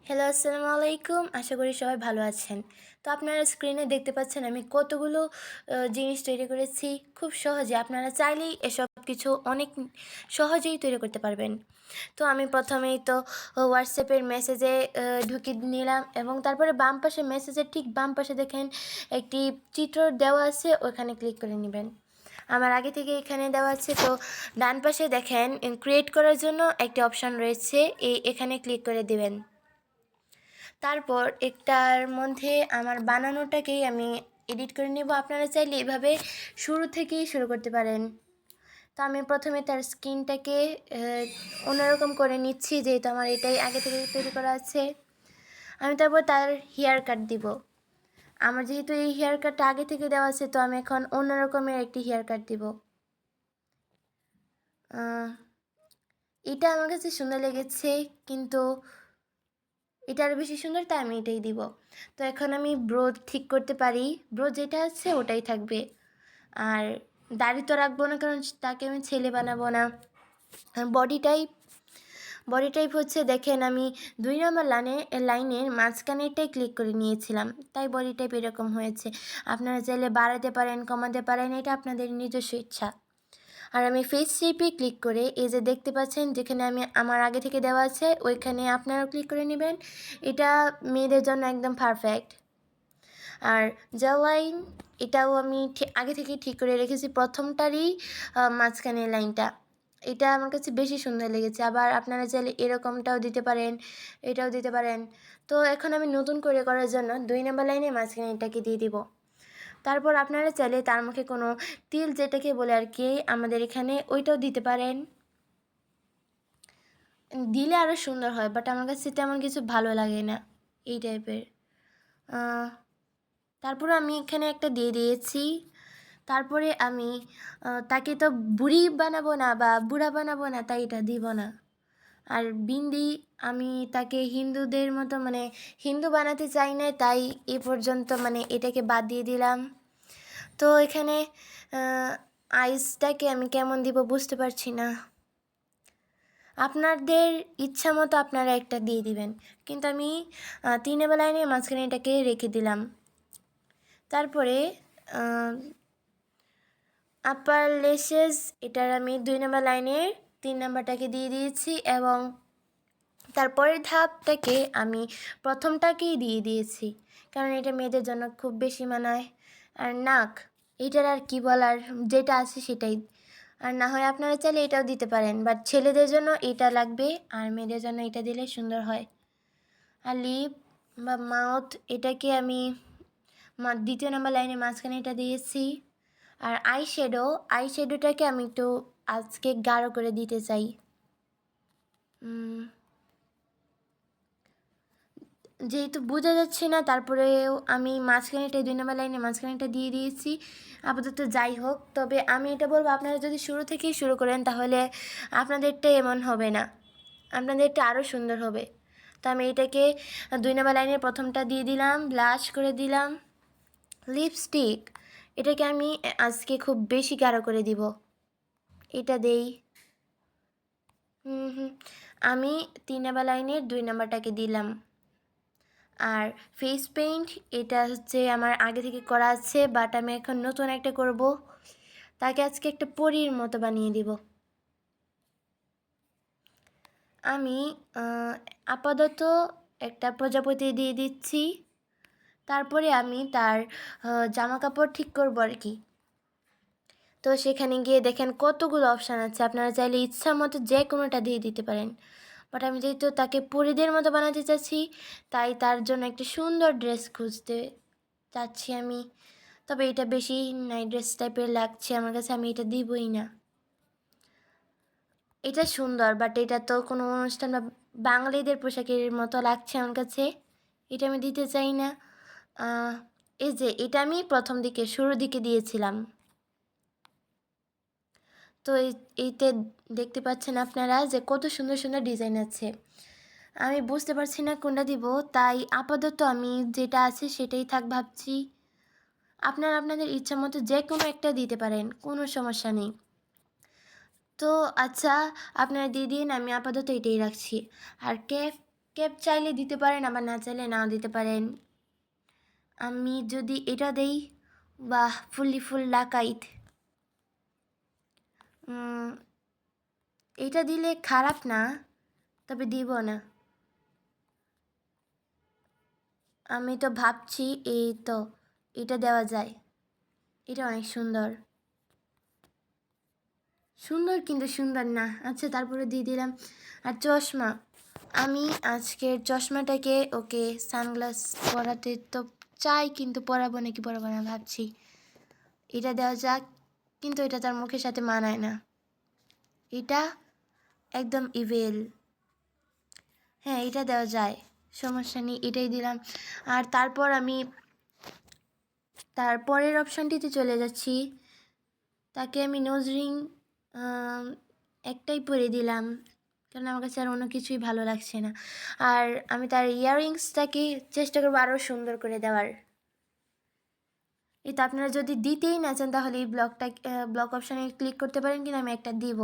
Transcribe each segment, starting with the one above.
Hello, আসসালামু আলাইকুম। আশা করি সবাই ভালো আছেন। তো আপনারা স্ক্রিনে দেখতে পাচ্ছেন আমি কতগুলো জিনিস তৈরি করেছি। খুব সহজে আপনারা চাইলেই এসব কিছু অনেক সহজেই তৈরি করতে পারবেন। তো আমি প্রথমেই তো হোয়াটসঅ্যাপের মেসেজে ঢুকিয়ে নিলাম এবং তারপরে বাম পাশে মেসেজের ঠিক বাম পাশে দেখেন একটি চিত্র দেওয়া আছে, ওখানে ক্লিক করে নেবেন। আমার আগে থেকে এখানে দেওয়া আছে। তো ডান পাশে দেখেন ক্রিয়েট করার জন্য একটি অপশান রয়েছে, এখানে ক্লিক করে দিবেন। তারপর একটার মধ্যে আমার বানানোটাকেই আমি এডিট করে নেব। আপনারা চাইলে এভাবে শুরু থেকেই শুরু করতে পারেন। তো আমি প্রথমে তার স্কিনটাকে অন্যরকম করে নিচ্ছি, যেহেতু আমার এটাই আগে থেকে তৈরি করা আছে। আমি তারপর তার হেয়ার কাট দিব। আমার যেহেতু এই হেয়ার কাটটা আগে থেকে দেওয়া আছে, তো আমি এখন অন্যরকমের একটি হেয়ার কাট দিব। এটা আমার কাছে সুন্দর লেগেছে, কিন্তু এটা আরও বেশি সুন্দর, তাই আমি এটাই দিব। তো এখন আমি ব্রো ঠিক করতে পারি, ব্রো যেটা আছে ওটাই থাকবে। আর দাড়ি তো রাখবো না, কারণ তাকে আমি ছেলে বানাবো না। বডি টাইপ হচ্ছে দেখেন আমি 2 নম্বর লাইনের মাঝখানেরটাই ক্লিক করে নিয়েছিলাম, তাই বডি টাইপ এরকম হয়েছে। আপনারা চাইলে বাড়াতে পারেন, কমাতে পারেন, এটা আপনাদের নিজস্ব ইচ্ছা। আর আমি ফেস শেপে ক্লিক করে এই যে দেখতে পাচ্ছেন যেখানে আমার আগে থেকে দেওয়া আছে ওইখানে আপনারাও ক্লিক করে নেবেন। এটা মেয়েদের জন্য একদম পারফেক্ট। আর জা লাইন, এটাও আমি আগে থেকে ঠিক করে রেখেছি, প্রথমটারই মাঝখানের লাইনটা। এটা আমার কাছে বেশি সুন্দর লেগেছে। আবার আপনারা চাইলে এরকমটাও দিতে পারেন, এটাও দিতে পারেন। তো এখন আমি নতুন করে করার জন্য 2 নম্বর লাইনে মাঝখানে এটাকে দিয়ে দিব। তারপর আপনারা চাইলে তার মুখে কোনো তিল যেটাকে বলে আর কি আমাদের এখানে, ওইটাও দিতে পারেন। দিলে আরও সুন্দর হয়, বাট আমার কাছে তেমন কিছু ভালো লাগে না এই টাইপের। তারপরে আমি এখানে একটা দিয়ে দিয়েছি। তারপরে আমি তাকে তো বুড়ি বানাবো না বা বুড়া বানাবো না, তাই এটা দিব না। আর বিন্দি, আমি তাকে হিন্দুদের মতো মানে হিন্দু বানাতে চাই না, তাই এ পর্যন্ত মানে এটাকে বাদ দিয়ে দিলাম। তো এখানে আইসটাকে আমি কেমন দিব বুঝতে পারছি না। আপনাদের ইচ্ছা মতো আপনারা একটা দিয়ে দিবেন, কিন্তু আমি 3 নম্বর লাইনের মাঝখানে এটাকে রেখে দিলাম। তারপরে আপার লেশেস, এটার আমি 2 নম্বর লাইনের 3 নম্বরটাকে দিয়ে দিয়েছি এবং তারপরের ধাপটাকে আমি প্রথমটাকেই দিয়ে দিয়েছি, কারণ এটা মেয়েদের জন্য খুব বেশি মানায়। আর নাক, এটার আর কি বলার, যেটা আছে সেটাই। আর না হয় আপনারা চাইলে এটাও দিতে পারেন, বাট ছেলেদের জন্য এটা লাগবে আর মেয়েদের জন্য এটা দিলে সুন্দর হয়। আর লিপ বা মাউথ, এটাকে আমি 2 নম্বর লাইনের মাঝখানে এটা দিয়েছি। আর আইশ্যাডোটাকে আমি একটু আজকে গাঢ় করে দিতে চাই। যেহেতু বোঝা যাচ্ছে না, তারপরেও আমি মাঝখানেটা 2 নম্বর লাইনে মাঝখানেটা দিয়ে দিয়েছি। আপাতত যাই হোক, তবে আমি এটা বলবো আপনারা যদি শুরু থেকেই শুরু করেন তাহলে আপনাদেরটা এমন হবে না, আপনাদেরটা আরও সুন্দর হবে। তো আমি এটাকে 2 নম্বর লাইনের প্রথমটা দিয়ে দিলাম, ব্লাশ করে দিলাম। লিপস্টিক, এটাকে আমি আজকে খুব বেশি গাঢ় করে দিব, এটা দেই। আমি 3 নম্বর লাইনের 2 নম্বরটাকে দিলাম। আর ফেস পেইন্ট, এটা হচ্ছে আমার আগে থেকে করা আছে, বাট আমি এখন নতুন একটা করব। তাকে আজকে একটা পরীর মতো বানিয়ে দিব। আমি আপাতত একটা প্রজাপতি দিয়ে দিচ্ছি। তারপরে আমি তার জামা কাপড় ঠিক করবো আর কি। তো সেখানে গিয়ে দেখেন কতগুলো অপশান আছে, আপনারা চাইলে ইচ্ছা মতো যে কোনোটা দিয়ে দিতে পারেন। বাট আমি যেহেতু তাকে পরীদের মতো বানাতে চাচ্ছি, তাই তার জন্য একটা সুন্দর ড্রেস খুঁজতে চাচ্ছি আমি। তবে এটা বেশি নাইট ড্রেস টাইপের লাগছে আমার কাছে, আমি এটা দিবই না। এটা সুন্দর, বাট এটা তো কোনো অনুষ্ঠান বা বাঙালিদের পোশাকের মতো লাগছে আমার কাছে, এটা আমি দিতে চাই না। এই যে এটা আমি প্রথম দিকে শুরুর দিকে দিয়েছিলাম। তো এইতে দেখতে পাচ্ছেন আপনারা যে কত সুন্দর সুন্দর ডিজাইন আছে। আমি বুঝতে পারছি না কোনটা দিব, তাই আপাতত আমি যেটা আছে সেটাই থাক ভাবছি। আপনারা আপনাদের ইচ্ছা মতো যে কোনো একটা দিতে পারেন, কোনো সমস্যা নেই। তো আচ্ছা, আপনারা দিয়ে দিন, আমি আপাতত এটাই রাখছি। আর ক্যাপ, ক্যাপ চাইলে দিতে পারেন, আবার না চাইলে নাও দিতে পারেন। আমি যদি এটা দেই, বাহ, ফুললি ফুল ডাকাইত। এটা দিলে খারাপ না, তবে দিব না। আমি তো ভাবছি এই তো এটা দেওয়া যায়, এটা অনেক সুন্দর সুন্দর কিন্তু সুন্দর না। আচ্ছা, তারপরে দিয়ে দিলাম। আর চশমা, আমি আজকের চশমাটাকে ওকে সানগ্লাস পরাতে তো চাই, কিন্তু পরাবো নাকি পরাবো না ভাবছি। এটা দেওয়া যাক, কিন্তু এটা তার মুখের সাথে মানায় না, এটা একদম ইভেল। হ্যাঁ, এটা দেওয়া যায়, সমস্যা নেই, এটাই দিলাম। আর তারপর আমি তারপরের অপশানটিতে চলে যাচ্ছি। তাকে আমি নোজ রিং একটাই পরে দিলাম, কারণ আমার কাছে আর অন্য কিছুই ভালো লাগছে না। আর আমি তার ইয়াররিংসটাকে চেষ্টা করবো আরও সুন্দর করে দেওয়ার। এটা আপনারা যদি দিতেই না চান, তাহলে এই ব্লক অপশানে ক্লিক করতে পারেন, কিন্তু আমি একটা দিব।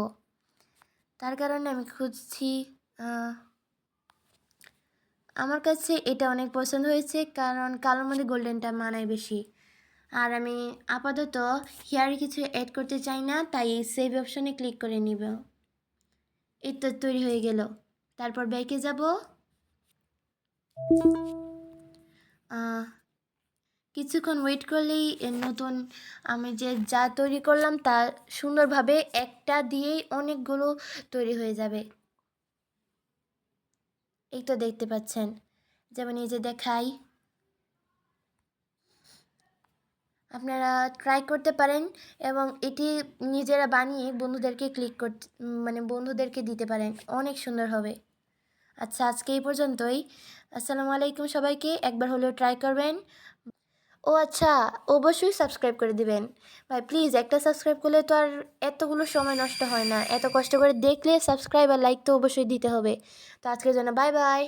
তার কারণে আমি খুঁজছি। আমার কাছে এটা অনেক পছন্দ হয়েছে, কারণ কালোর মধ্যে গোল্ডেনটা মানায় বেশি। আর আমি আপাতত হেয়ারে কিছু অ্যাড করতে চাই না, তাই এই সেভ অপশানে ক্লিক করে নিব। এই তো তৈরি হয়ে গেল। তারপর ব্যাকে যাব। কিছুক্ষণ ওয়েট করলেই নতুন আমি যা তৈরি করলাম তা সুন্দরভাবে একটা দিয়েই অনেকগুলো তৈরি হয়ে যাবে। এই তো দেখতে পাচ্ছেন, যেমন এই যে দেখাই। আপনারা ট্রাই করতে পারেন এবং এটি নিজেরা বানিয়ে বন্ধুদেরকে বন্ধুদেরকে দিতে পারেন, অনেক সুন্দর হবে। আচ্ছা, আজকে এই পর্যন্তই। আসসালামু আলাইকুম সবাইকে, একবার হলেও ট্রাই করবেন। ও আচ্ছা, অবশ্যই সাবস্ক্রাইব করে দিবেন ভাই, প্লিজ। একটা সাবস্ক্রাইব করলে তো আর এতগুলো সময় নষ্ট হয় না, এত কষ্ট করে দেখলে সাবস্ক্রাইব আর লাইক তো অবশ্যই দিতে হবে। তো আজকের জন্য বাই বাই।